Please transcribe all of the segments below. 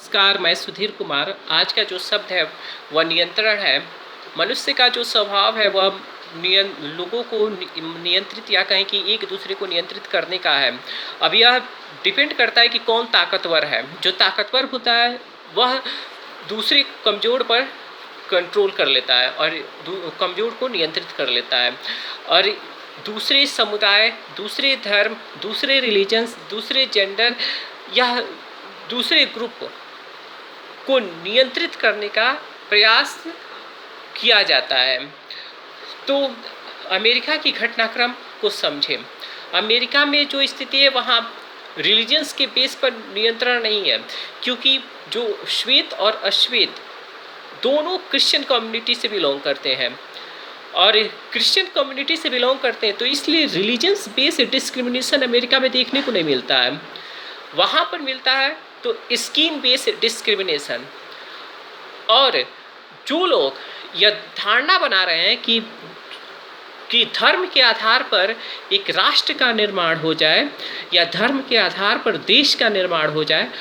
नमस्कार, मैं सुधीर कुमार। आज का जो शब्द है वह नियंत्रण है। मनुष्य का जो स्वभाव है वह लोगों को नियंत्रित या कहें कि एक दूसरे को नियंत्रित करने का है। अब यह डिपेंड करता है कि कौन ताकतवर है। जो ताकतवर होता है वह दूसरे कमज़ोर पर कंट्रोल कर लेता है और कमज़ोर को नियंत्रित कर लेता है। और दूसरे समुदाय, दूसरे धर्म, दूसरे रिलीजन्स, दूसरे जेंडर या दूसरे ग्रुप को नियंत्रित करने का प्रयास किया जाता है। तो अमेरिका की घटनाक्रम को समझें। अमेरिका में जो स्थिति है वहाँ रिलीजन्स के बेस पर नियंत्रण नहीं है, क्योंकि जो श्वेत और अश्वेत दोनों क्रिश्चियन कम्युनिटी से बिलोंग करते हैं और क्रिश्चियन कम्युनिटी से बिलोंग करते हैं, तो इसलिए रिलीजन्स बेस्ड डिस्क्रिमिनेशन अमेरिका में देखने को नहीं मिलता है। वहाँ पर मिलता है तो स्किन बेस्ड डिस्क्रिमिनेशन। और जो लोग यह धारणा बना रहे हैं कि धर्म के आधार पर एक राष्ट्र का निर्माण हो जाए या धर्म के आधार पर देश का निर्माण हो जाए,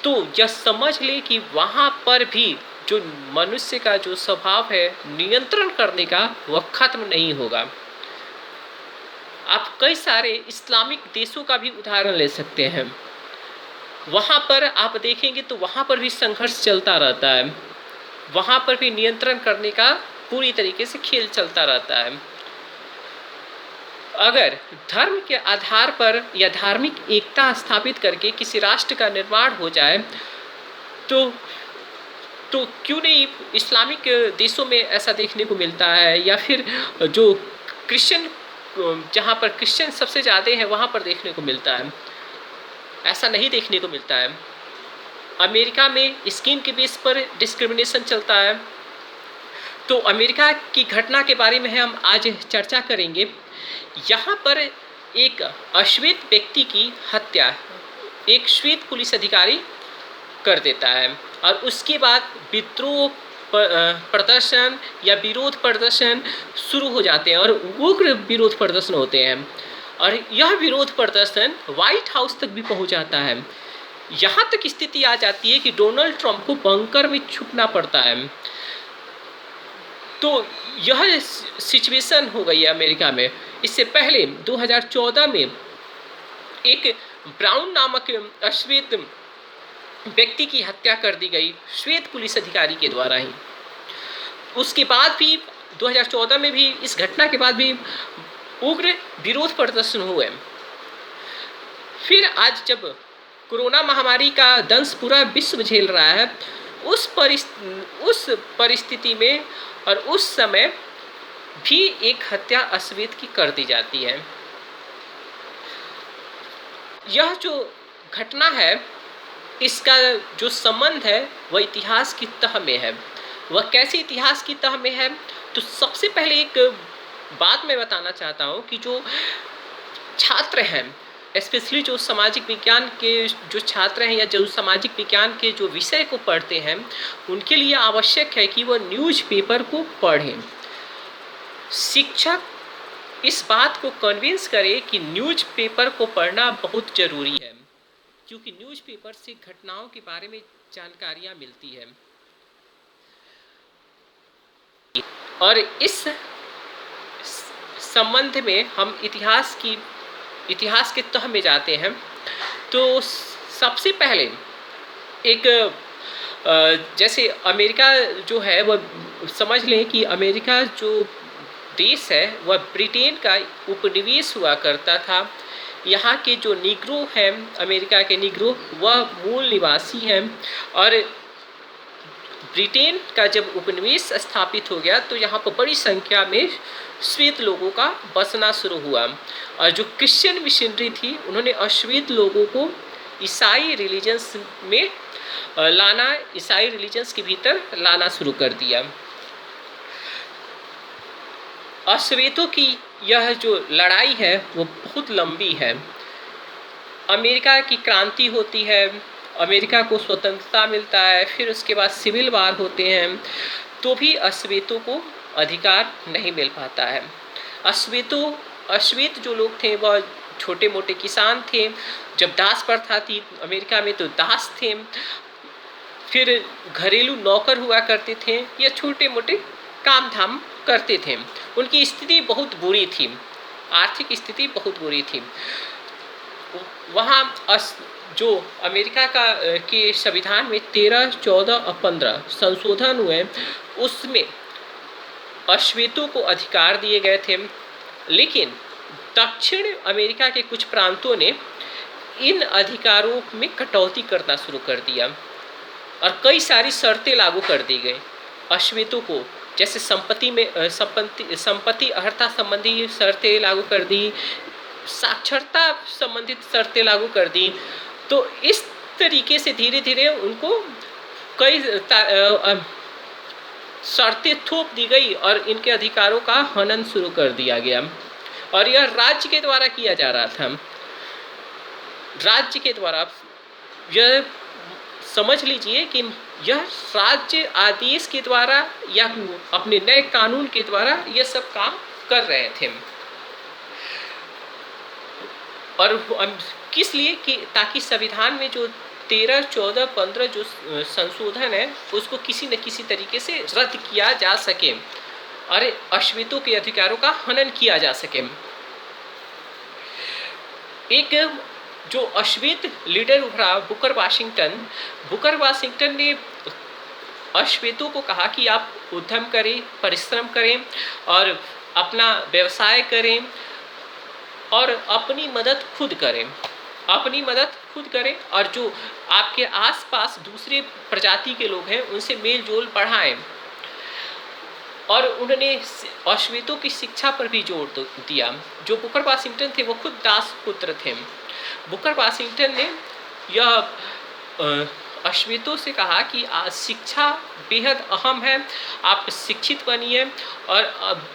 तो यह समझ ले कि वहाँ पर भी जो मनुष्य का जो स्वभाव है नियंत्रण करने का, वह खत्म नहीं होगा। आप कई सारे इस्लामिक देशों का भी उदाहरण ले सकते हैं। वहाँ पर आप देखेंगे तो वहाँ पर भी संघर्ष चलता रहता है। वहाँ पर भी नियंत्रण करने का पूरी तरीके से खेल चलता रहता है। अगर धर्म के आधार पर या धार्मिक एकता स्थापित करके किसी राष्ट्र का निर्माण हो जाए तो क्यों नहीं इस्लामिक देशों में ऐसा देखने को मिलता है, या फिर जो क्रिश्चियन, जहाँ पर क्रिश्चियन सबसे ज़्यादा हैं वहाँ पर देखने को मिलता है। ऐसा नहीं देखने को मिलता है। अमेरिका में स्किन के बेस पर डिस्क्रिमिनेशन चलता है। तो अमेरिका की घटना के बारे में हम आज चर्चा करेंगे। यहाँ पर एक अश्वेत व्यक्ति की हत्या एक श्वेत पुलिस अधिकारी कर देता है और उसके बाद विद्रोह प्रदर्शन या विरोध प्रदर्शन शुरू हो जाते हैं और उग्र विरोध प्रदर्शन होते हैं। और यह विरोध प्रदर्शन व्हाइट हाउस तक भी पहुंच जाता है। यहाँ तक स्थिति आ जाती है कि डोनाल्ड ट्रंप को बंकर में छुपना पड़ता है। तो यह सिचुएशन हो गई है अमेरिका में। इससे पहले 2014 में एक ब्राउन नामक अश्वेत व्यक्ति की हत्या कर दी गई श्वेत पुलिस अधिकारी के द्वारा ही। उसके बाद भी 2014 में भी इस घटना के बाद भी उग्र विरोध प्रदर्शन हुए। फिर आज जब कोरोना महामारी का दंश पूरा विश्व झेल रहा है, उस परिस्थिति में और उस समय भी एक हत्या अश्वेत की कर दी जाती है। यह जो घटना है, इसका जो संबंध है वह इतिहास की तह में है। वह कैसे इतिहास की तह में है? तो सबसे पहले एक बात मैं बताना चाहता हूँ कि जो छात्र हैं, स्पेशली जो सामाजिक विज्ञान के जो छात्र हैं या जो सामाजिक विज्ञान के जो विषय को पढ़ते हैं, उनके लिए आवश्यक है कि वह न्यूज़पेपर को पढ़ें। शिक्षक इस बात को कन्विंस करे कि न्यूज़पेपर को पढ़ना बहुत ज़रूरी है, क्योंकि न्यूज़पेपर से घटनाओं के बारे में जानकारियाँ मिलती है। और इस संबंध में हम इतिहास के तह में जाते हैं। तो सबसे पहले एक जैसे अमेरिका जो है वह समझ लें कि अमेरिका जो देश है वह ब्रिटेन का उपनिवेश हुआ करता था। यहाँ के जो निग्रो हैं, अमेरिका के निग्रो, वह मूल निवासी हैं। और ब्रिटेन का जब उपनिवेश स्थापित हो गया तो यहाँ पर बड़ी संख्या में श्वेत लोगों का बसना शुरू हुआ। और जो क्रिश्चियन मिशनरी थी, उन्होंने अश्वेत लोगों को ईसाई रिलीजन्स में लाना, ईसाई रिलीजन्स के भीतर लाना शुरू कर दिया। अश्वेतों की यह जो लड़ाई है वो बहुत लंबी है। अमेरिका की क्रांति होती है, अमेरिका को स्वतंत्रता मिलता है, फिर उसके बाद सिविल वार होते हैं, तो भी अश्वेतों को अधिकार नहीं मिल पाता है। अश्वेत जो लोग थे वह छोटे मोटे किसान थे। जब दास प्रथा थी अमेरिका में तो दास थे। फिर घरेलू नौकर हुआ करते थे या छोटे मोटे काम धाम करते थे। उनकी स्थिति बहुत बुरी थी, आर्थिक स्थिति बहुत बुरी थी। वहाँ जो अमेरिका के संविधान में 13, 14 और 15 संशोधन हुए, उसमें अश्वेतों को अधिकार दिए गए थे, लेकिन दक्षिण अमेरिका के कुछ प्रांतों ने इन अधिकारों में कटौती करना शुरू कर दिया और कई सारी शर्तें लागू कर दी गई अश्वेतों को, जैसे संपत्ति अर्हता संबंधी शर्तें लागू कर दी, साक्षरता संबंधित शर्तें लागू कर दी। तो इस तरीके से धीरे धीरे उनको कई शर्तें थोप दी गई और इनके अधिकारों का हनन शुरू कर दिया गया। और यह राज्य के द्वारा किया जा रहा था, राज्य के द्वारा। यह समझ लीजिए कि यह राज्य आदेश के द्वारा या अपने नए कानून के द्वारा यह सब काम कर रहे थे। और किस लिए कि ताकि संविधान में जो 13, 14, 15 जो संशोधन है उसको किसी न किसी तरीके से रद्द किया जा सके और अश्वेतों के अधिकारों का हनन किया जा सके। एक जो अश्वेत लीडर उभरा बुकर वाशिंगटन ने अश्वेतों को कहा कि आप उद्यम करें, परिश्रम करें और अपना व्यवसाय करें और अपनी मदद खुद करें और जो आपके आसपास दूसरे प्रजाति के लोग हैं उनसे मेल जोल बढ़ाएं। और उन्होंने अश्वेतों की शिक्षा पर भी जोर दिया। जो बुकर वाशिंगटन थे वो खुद दासपुत्र थे। बुकर वाशिंगटन ने यह अश्वेतों से कहा कि शिक्षा बेहद अहम है, आप शिक्षित बनिए और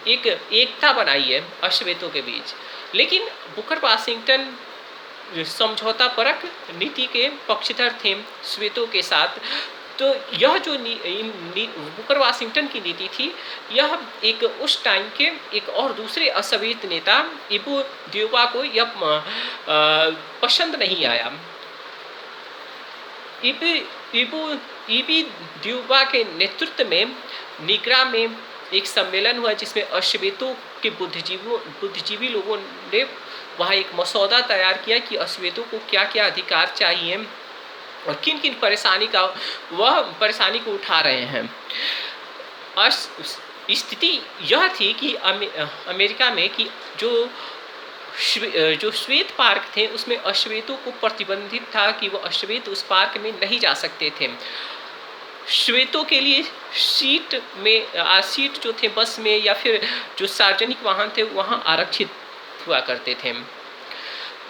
एक एकता बनाइए अश्वेतों के बीच। लेकिन बुकर वाशिंगटन समझौता परक नीति के पक्षधर थे श्वेतों के साथ। तो यह जो बुकर वाशिंगटन की नीति थी, यह एक उस टाइम के एक और दूसरे अश्वेत नेता इबू द्यूबा को यह पसंद नहीं आया। इबी द्यूबा के नेतृत्व में निगरा में एक सम्मेलन हुआ जिसमें अश्वेतों के बुद्धिजीवी लोगों ने वहाँ एक मसौदा तैयार किया कि अश्वेतों को क्या क्या अधिकार चाहिए और किन किन परेशानी को उठा रहे हैं। स्थिति यह थी कि अमेरिका में कि जो श्वेत पार्क थे उसमें अश्वेतों को प्रतिबंधित था कि वो अश्वेत उस पार्क में नहीं जा सकते थे। श्वेतों के लिए सीट जो थे बस में या फिर जो सार्वजनिक वाहन थे वहाँ आरक्षित हुआ करते थे।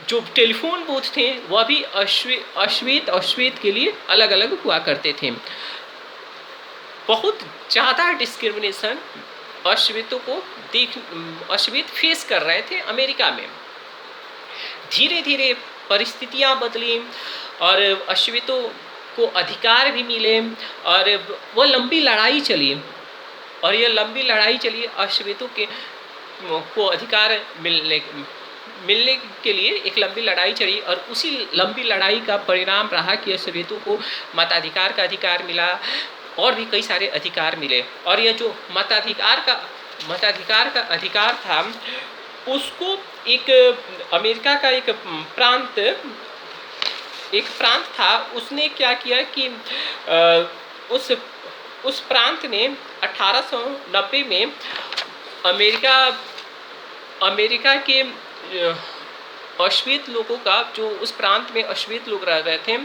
जो टेलीफोन बूथ थे वह भी अश्वेत के लिए अलग अलग हुआ करते थे। बहुत ज़्यादा डिस्क्रिमिनेशन अश्वेत फेस कर रहे थे अमेरिका में। धीरे धीरे परिस्थितियां बदली और अश्वेतों को अधिकार भी मिले और वह लंबी लड़ाई चली अश्वेतों को अधिकार मिलने के लिए एक लंबी लड़ाई चली और उसी लंबी लड़ाई का परिणाम रहा कि अश्वेतों को मताधिकार का अधिकार मिला और भी कई सारे अधिकार मिले। और यह जो मताधिकार का अधिकार था उसको एक अमेरिका का एक प्रांत था, उसने क्या किया कि उस प्रांत ने 1890 में अमेरिका के अश्वेत लोगों का, जो उस प्रांत में अश्वेत लोग रह रहे थे,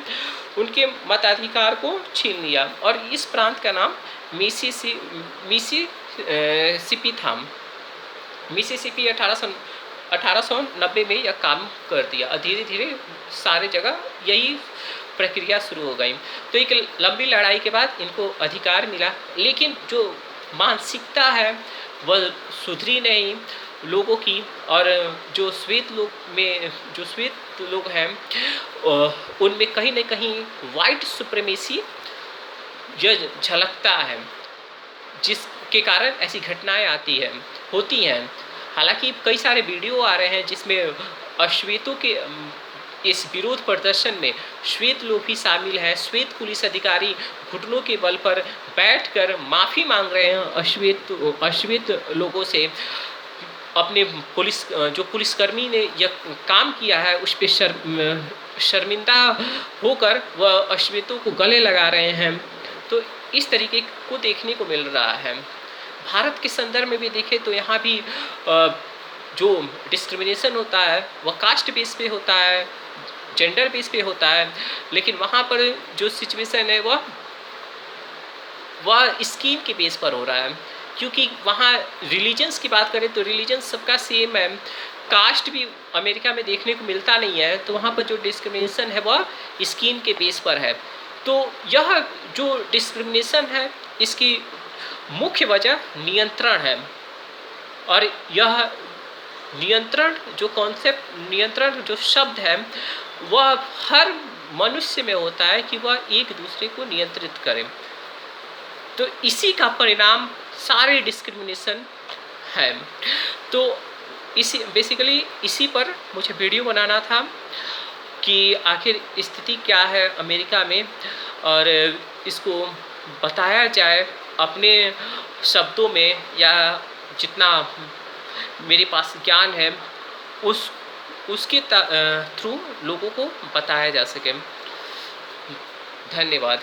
उनके मताधिकार को छीन लिया और इस प्रांत का नाम मिसिसिपी था। मिसिसिपी 1890 में यह काम कर दिया और धीरे धीरे सारे जगह यही प्रक्रिया शुरू हो गई। तो एक लंबी लड़ाई के बाद इनको अधिकार मिला, लेकिन जो मानसिकता है वह सुधरी नहीं लोगों की। और जो श्वेत लोग हैं उनमें कहीं न कहीं वाइट सुप्रीमेसी झलकता है, जिसके कारण ऐसी घटनाएं होती हैं। हालांकि कई सारे वीडियो आ रहे हैं जिसमें अश्वेतों के इस विरोध प्रदर्शन में श्वेत लोग भी शामिल हैं। श्वेत पुलिस अधिकारी घुटनों के बल पर बैठकर माफ़ी मांग रहे हैं अश्वेत लोगों से। अपने जो पुलिसकर्मी ने यह काम किया है उस पर शर्मिंदा होकर वह अश्वेतों को गले लगा रहे हैं। तो इस तरीके को देखने को मिल रहा है। भारत के संदर्भ में भी देखें तो यहाँ भी जो डिस्क्रिमिनेशन होता है वह कास्ट बेस पे होता है, जेंडर बेस पे होता है, लेकिन वहाँ पर जो सिचुएशन है वह स्किन के बेस पर हो रहा है। क्योंकि वहाँ रिलीजन्स की बात करें तो रिलीजन सबका सेम है, कास्ट भी अमेरिका में देखने को मिलता नहीं है, तो वहाँ पर जो डिस्क्रिमिनेशन है वह स्किन के बेस पर है। तो यह जो डिस्क्रिमिनेशन है इसकी मुख्य वजह नियंत्रण है। और यह नियंत्रण जो कॉन्सेप्ट, नियंत्रण जो शब्द है वह हर मनुष्य में होता है कि वह एक दूसरे को नियंत्रित करे। तो इसी का परिणाम सारे डिस्क्रिमिनेशन है। तो बेसिकली इसी पर मुझे वीडियो बनाना था कि आखिर स्थिति क्या है अमेरिका में, और इसको बताया जाए अपने शब्दों में, या जितना मेरे पास ज्ञान है उसके थ्रू लोगों को बताया जा सके। धन्यवाद।